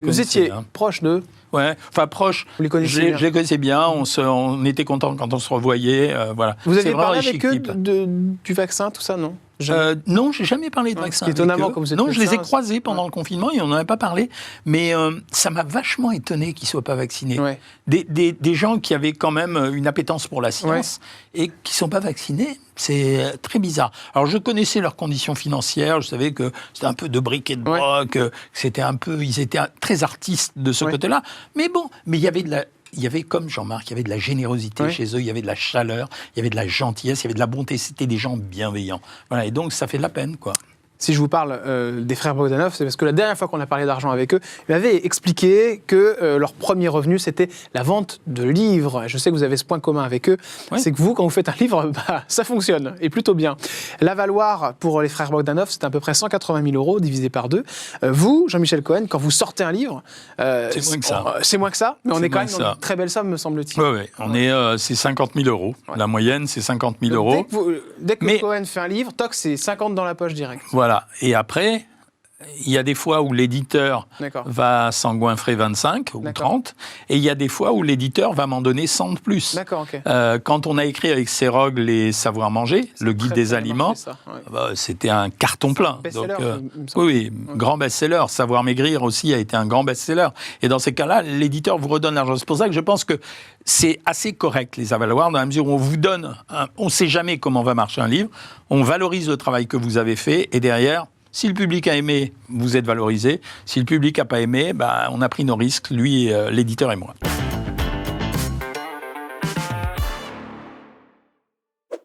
Vous étiez proche d'eux? Ouais, enfin proche. Vous les connaissez bien? Je les connaissais bien, on était contents quand on se revoyait, voilà. Vous aviez parlé avec eux du vaccin, tout ça, non? Non, j'ai jamais parlé de vaccin. Étonnamment, comme vous êtes non, je les ai médecin, croisés pendant le confinement et on n'en a pas parlé. Mais ça m'a vachement étonné qu'ils ne soient pas vaccinés. Ouais. Des gens qui avaient quand même une appétence pour la science et qui ne sont pas vaccinés, c'est très bizarre. Alors, je connaissais leurs conditions financières, je savais que c'était un peu de bric et de broc, que c'était un peu, ils étaient très artistes de ce côté-là. Mais bon, mais il y avait il y avait, comme Jean-Marc, il y avait de la générosité chez eux, il y avait de la chaleur, il y avait de la gentillesse, il y avait de la bonté, c'était des gens bienveillants. Voilà, et donc ça fait de la peine, quoi. Si je vous parle des frères Bogdanov, c'est parce que la dernière fois qu'on a parlé d'argent avec eux, ils m'avaient expliqué que leur premier revenu, c'était la vente de livres. Je sais que vous avez ce point commun avec eux, c'est que vous, quand vous faites un livre, ça fonctionne, et plutôt bien. La Valoir, pour les frères Bogdanov, c'est à peu près 180 000 euros divisé par 2. Vous, Jean-Michel Cohen, quand vous sortez un livre... c'est moins que ça. C'est moins que ça, mais on est quand même dans une très belle somme, me semble-t-il. Oui, c'est 50 000 euros. Ouais. La moyenne, c'est 50 000 euros. Dès que Cohen fait un livre, toc, c'est 50 dans la poche direct. Voilà. Et après, il y a des fois où l'éditeur va s'engouinfrer 25 ou 30, et il y a des fois où l'éditeur va m'en donner 100 de plus. Quand on a écrit avec Serog les Savoirs manger, le guide des aliments, c'était un carton plein. Donc, grand best-seller. Savoir maigrir aussi a été un grand best-seller. Et dans ces cas-là, l'éditeur vous redonne l'argent. C'est pour ça que je pense que c'est assez correct, les avaloirs, dans la mesure où on vous donne, on ne sait jamais comment va marcher un livre, on valorise le travail que vous avez fait, et derrière, si le public a aimé, vous êtes valorisé. Si le public n'a pas aimé, on a pris nos risques, lui, l'éditeur et moi.